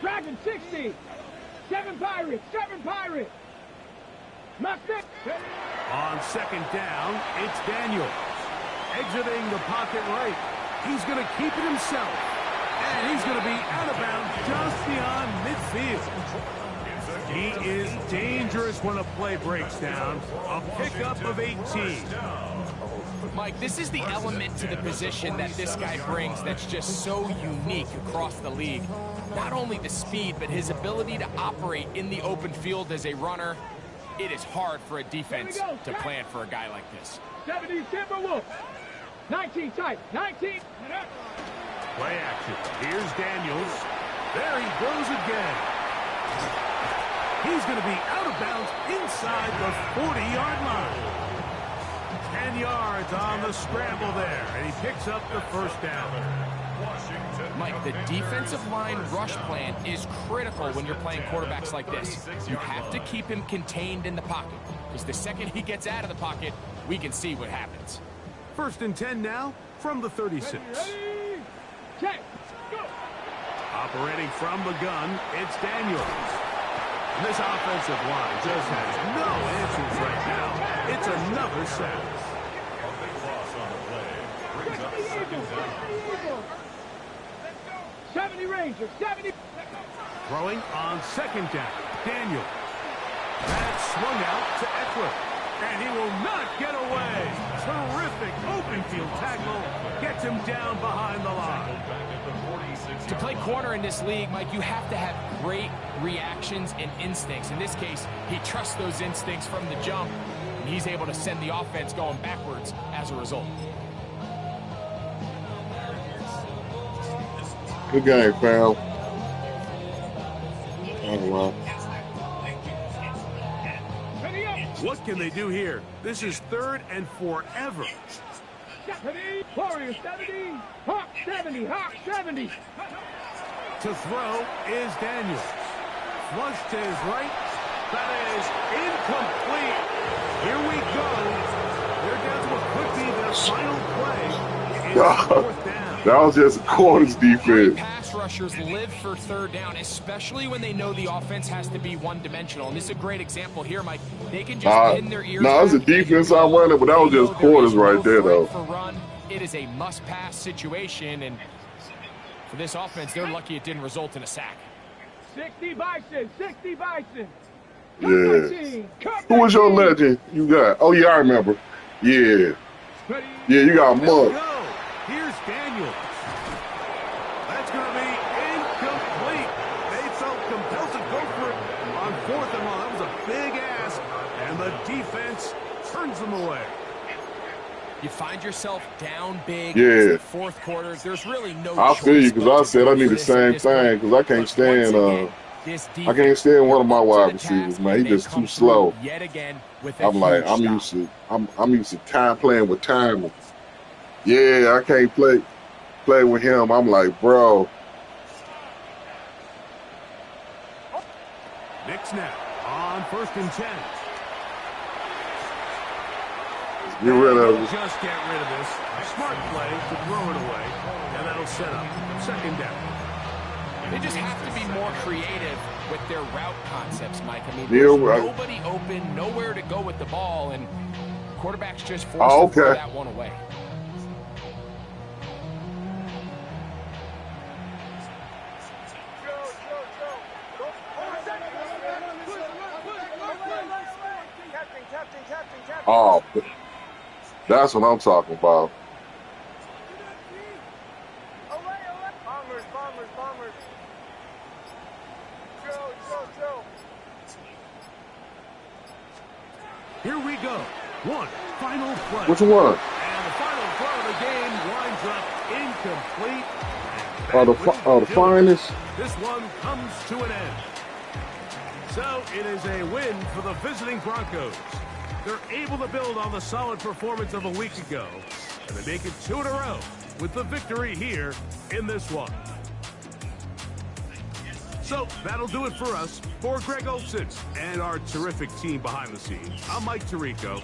Dragon 60. 7 Pirates.
On second down, it's Daniels. Exiting the pocket right. He's going to keep it himself. And he's going to be out of bounds just beyond midfield. He is dangerous when a play breaks down. A pickup of 18.
Mike, this is the element to the position that this guy brings that's just so unique across the league. Not only the speed, but his ability to operate in the open field as a runner. It is hard for a defense to plan for a guy like this.
70 Timberwolves. 19 tight. 19.
Play action. Here's Daniels. There he goes again. He's going to be out of bounds inside the 40-yard line. 10 yards on the scramble there, and he picks up the first down.
Mike, the defensive line rush plan is critical when you're playing quarterbacks like this. You have to keep him contained in the pocket, because the second he gets out of the pocket, we can see what happens.
First and 10 now from the 36.
Ready? Check. Go.
Operating from the gun, it's Daniels. And this offensive line just has no answers right now. It's another sack.
A big loss on the play. Brings up second down.
70 Rangers, 70.
Throwing on second down. Daniels. That's swung out to Eckler. And he will not get away. Terrific open field tackle. Gets him down behind the line.
To play corner in this league, Mike, you have to have great reactions and instincts. In this case, he trusts those instincts from the jump, and he's able to send the offense going backwards as a result.
Good game, fam. Oh, wow.
What can they do here? This is 3rd and forever.
70, Warriors 70, Hawk 70, Hawk 70.
To throw is Daniels. Flush to his right. That is incomplete. Here we go. They're down to what could be their final play. It's 4th down.
That was just corners defense.
Pass rushers live for 3rd down, especially when they know the offense has to be one-dimensional. And this is a great example here, Mike. They can just pin their ears.
No, it's a defense I running, but that was just corners right there, though.
For run, it is a must-pass situation, and for this offense, they're lucky it didn't result in a sack.
60 Bison, 60 Bison.
Yeah. Who was your legend you got? Oh, yeah, I remember. Yeah. Yeah, you got Monk.
Here's Daniels. That's going to be incomplete. They felt compelled to go for it on 4th and long. That was a big ask, and the defense turns them away.
You find yourself down big
Yeah.
in the 4th quarter. There's really no
I feel you, because I said I need the same thing, because I can't stand one of my wide receivers, man. He just too slow.
Yet again with
I'm like, I'm used to time playing with time. Yeah, I can't play with him. I'm like, bro.
Nick snap on 1st and 10.
Get rid of it.
Just get rid of this. A smart play to throw it away, and that'll set up 2nd down.
They just have to be more creative with their route concepts, Mike. I mean, there's nobody open, nowhere to go with the ball, and quarterbacks just forced to throw that one away.
Oh, that's what I'm talking about.
Here we go. One final play.
Which one?
And the final throw of the game winds up incomplete.
The finest.
This one comes to an end. So it is a win for the visiting Broncos. They're able to build on the solid performance of a week ago, and they make it 2 in a row with the victory here in this one. So that'll do it for us. For Greg Olsen and our terrific team behind the scenes, I'm Mike Tirico.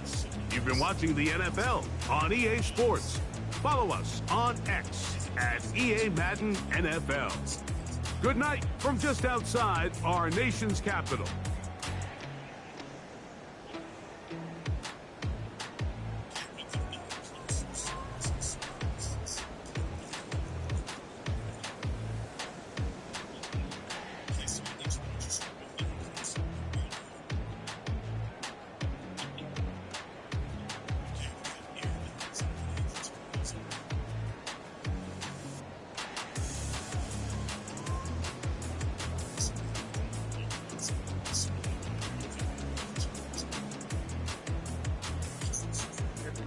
You've been watching the NFL on EA Sports. Follow us on X at EA Madden NFL. Good night from just outside our nation's capital.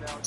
Now,